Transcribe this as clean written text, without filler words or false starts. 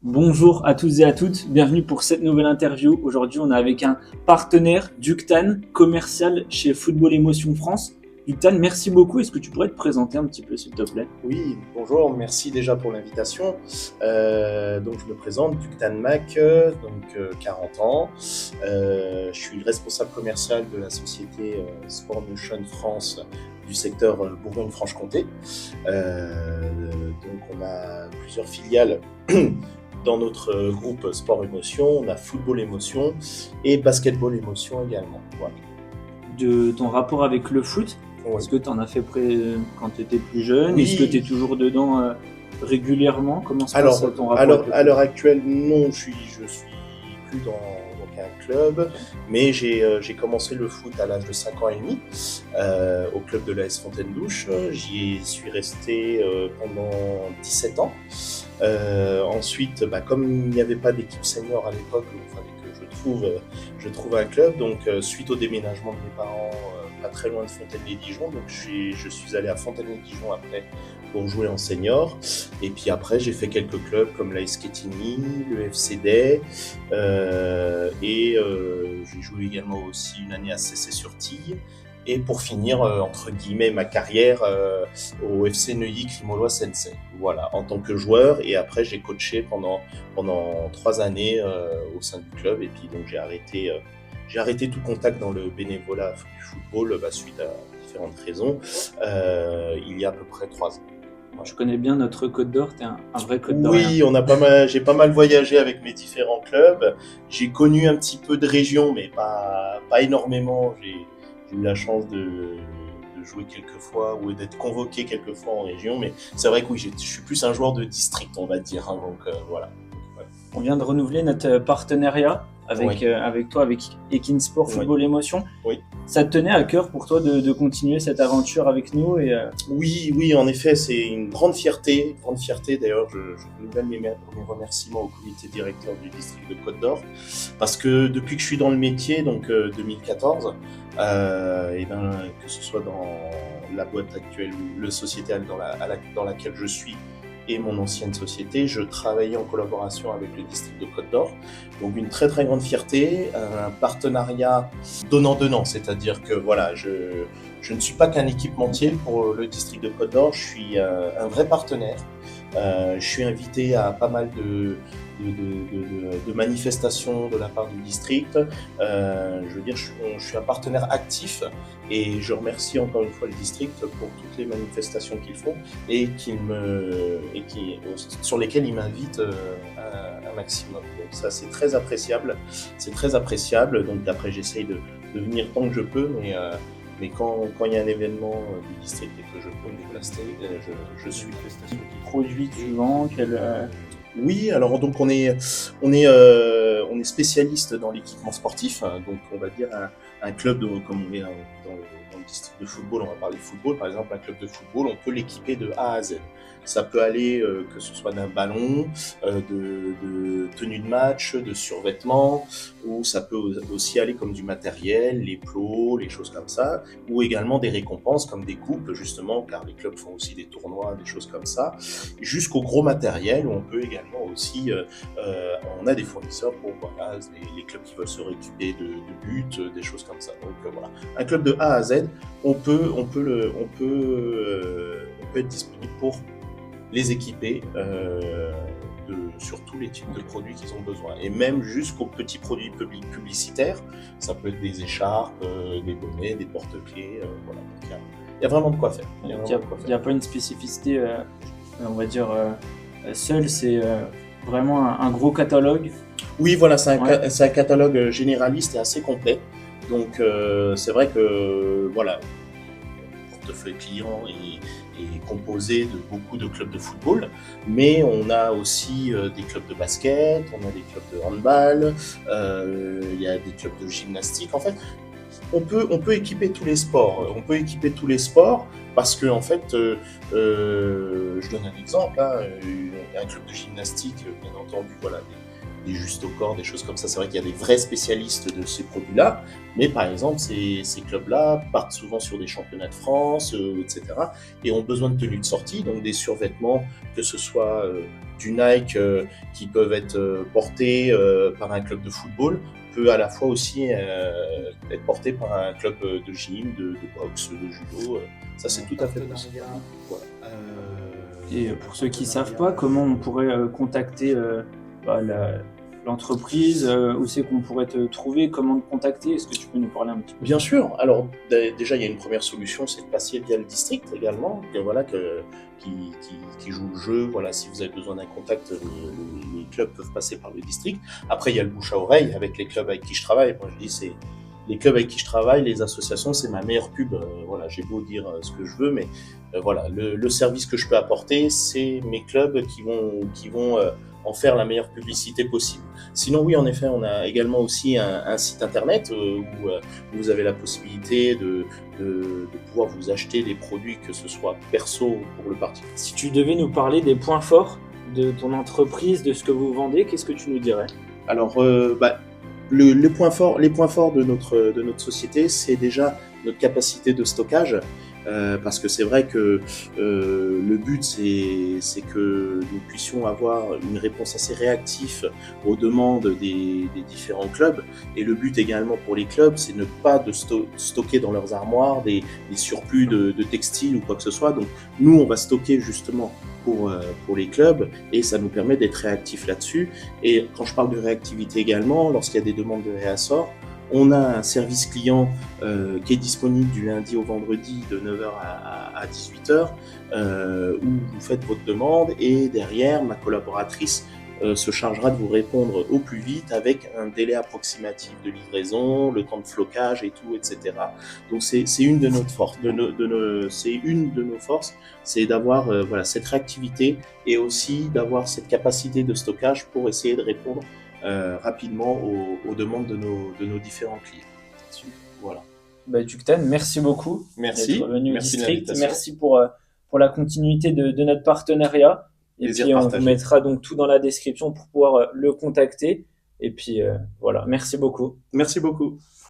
Bonjour à tous et à toutes, bienvenue pour cette nouvelle interview. Aujourd'hui, on est avec un partenaire, Ductan, commercial chez Football Emotion France. Ductan, merci beaucoup. Est-ce que tu pourrais te présenter un petit peu, s'il te plaît? Oui, bonjour, merci déjà pour l'invitation. Donc je me présente, Ductan Mac, 40 ans. Je suis le responsable commercial de la société Sport Motion France du secteur Bourgogne-Franche-Comté. Donc on a plusieurs filiales dans notre groupe Sport Émotion. On a Football Émotion et Basketball Émotion également. Voilà. De ton rapport avec le foot, Ouais. est-ce que tu en as fait quand tu étais plus jeune? Oui. Est-ce que tu es toujours dedans régulièrement? Comment se Alors, passe ton rapport avec le à foot? l'heure actuelle, non, je suis plus dans aucun club, mais j'ai commencé le foot à l'âge de 5 ans et demi au club de l'AS Fontaine-Douche. J'y suis resté pendant 17 ans. Ensuite, comme il n'y avait pas d'équipe senior à l'époque, il fallait que je trouve un club. Donc, suite au déménagement de mes parents, pas très loin de Fontaine-les-Dijon, donc je suis allé à Fontaine-les-Dijon après pour jouer en senior. Et puis après, j'ai fait quelques clubs comme l'AS Quetigny, le FC Day, j'ai joué également aussi une année à CC-sur-Tille. Et pour finir, entre guillemets, ma carrière au FC Neuilly-Crimolois Sensei. Voilà, en tant que joueur. Et après, j'ai coaché pendant 3 années au sein du club. Et puis, donc, j'ai arrêté tout contact dans le bénévolat du football suite à différentes raisons il y a à peu près 3 ans. Voilà. Je connais bien notre Côte d'Or, tu es un vrai Côte d'Orien. Oui, j'ai pas mal voyagé avec mes différents clubs. J'ai connu un petit peu de région, mais pas énormément. J'ai eu la chance de jouer quelques fois ou d'être convoqué quelques fois en région, mais c'est vrai que oui, je suis plus un joueur de district, on va dire. Donc voilà. Ouais. On vient de renouveler notre partenariat avec toi, avec Ekinsport Football Emotion. Oui. Ça te tenait à cœur pour toi de continuer cette aventure avec nous Oui, en effet, c'est une grande fierté. D'ailleurs, je renouvelle mes remerciements au comité directeur du district de Côte d'Or, parce que depuis que je suis dans le métier, donc 2014, que ce soit dans la boîte actuelle ou la société dans laquelle je suis, et mon ancienne société, je travaillais en collaboration avec le district de Côte d'Or. Donc une très très grande fierté, un partenariat donnant-donnant, c'est-à-dire que voilà, je ne suis pas qu'un équipementier pour le district de Côte d'Or, je suis un vrai partenaire. Je suis invité à pas mal de manifestations de la part du district. Je veux dire, je suis un partenaire actif et je remercie encore une fois le district pour toutes les manifestations qu'ils font et sur lesquelles ils m'invitent un maximum. Donc ça, c'est très appréciable. Donc après, j'essaye de venir tant que je peux, mais quand il y a un événement du district et que je peux me déplacer, je suis. produits que tu vends, Oui, alors donc on est spécialiste dans l'équipement sportif, donc on va dire un club comme on est dans le district de football, on va parler de football, par exemple un club de football, on peut l'équiper de A à Z. Ça peut aller que ce soit d'un ballon, de tenue de match, de survêtements, ou ça peut aussi aller comme du matériel, les plots, les choses comme ça, ou également des récompenses comme des coupes justement, car les clubs font aussi des tournois, des choses comme ça, jusqu'au gros matériel où on peut également aussi, on a des fournisseurs pour voilà, les clubs qui veulent se récupérer de buts, des choses comme ça. Donc voilà, un club de A à Z, on peut être disponible pour les équiper sur tous les types de produits qu'ils ont besoin. Et même jusqu'aux petits produits publicitaires, ça peut être des écharpes, des bonnets, des porte-clés, voilà. Donc il y a vraiment de quoi faire. Il n'y a pas une spécificité, on va dire, seule, c'est vraiment un gros catalogue. Oui, voilà, c'est un catalogue généraliste et assez complet. Donc c'est vrai que voilà, le portefeuille client est composé de beaucoup de clubs de football, mais on a aussi des clubs de basket, on a des clubs de handball, il y a des clubs de gymnastique. En fait, on peut équiper tous les sports. On peut équiper tous les sports parce que en fait, je donne un exemple. Un club de gymnastique, bien entendu, voilà, des justes au corps, des choses comme ça. C'est vrai qu'il y a des vrais spécialistes de ces produits-là, mais par exemple, ces clubs-là partent souvent sur des championnats de France, etc., et ont besoin de tenues de sortie, donc des survêtements, que ce soit du Nike qui peuvent être portés par un club de football, peut à la fois aussi être porté par un club de gym, de boxe, de judo. Ça, c'est tout à fait possible. Voilà. Et pour ceux qui ne savent pas, comment on pourrait contacter bah, l'entreprise, où c'est qu'on pourrait te trouver, comment te contacter? Est-ce que tu peux nous parler un petit peu? Bien sûr. Alors déjà, il y a une première solution, c'est de passer via le district également, qui joue le jeu. Voilà, si vous avez besoin d'un contact, les clubs peuvent passer par le district. Après, il y a le bouche à oreille avec les clubs avec qui je travaille. Moi, je dis c'est les clubs avec qui je travaille, les associations, c'est ma meilleure pub. Voilà, j'ai beau dire ce que je veux, mais voilà, le service que je peux apporter, c'est mes clubs qui vont en faire la meilleure publicité possible. Sinon, oui, en effet, on a également aussi un site internet où vous avez la possibilité de pouvoir vous acheter des produits, que ce soit perso pour le particulier. Si tu devais nous parler des points forts de ton entreprise, de ce que vous vendez, qu'est-ce que tu nous dirais? Alors, les points forts de notre société, c'est déjà notre capacité de stockage. Parce que c'est vrai que le but, c'est que nous puissions avoir une réponse assez réactive aux demandes des différents clubs. Et le but également pour les clubs, c'est ne pas de stocker dans leurs armoires des surplus de textiles ou quoi que ce soit. Donc nous, on va stocker justement pour les clubs, et ça nous permet d'être réactifs là-dessus. Et quand je parle de réactivité également, lorsqu'il y a des demandes de réassort, on a un service client qui est disponible du lundi au vendredi de 9h à 18h, où vous faites votre demande, et derrière, ma collaboratrice se chargera de vous répondre au plus vite avec un délai approximatif de livraison, le temps de flocage et tout, etc. Donc c'est une de nos forces, c'est une de nos forces, c'est d'avoir voilà, cette réactivité, et aussi d'avoir cette capacité de stockage pour essayer de répondre rapidement aux demandes de nos différents clients. Voilà. Bah, Ductan, merci beaucoup Merci. d'être venu au Merci de district. l'invitation. Merci pour la continuité de notre partenariat. Et Plaisir puis on partagé. vous mettra donc tout dans la description pour pouvoir le contacter. Et puis voilà, merci beaucoup. Merci beaucoup.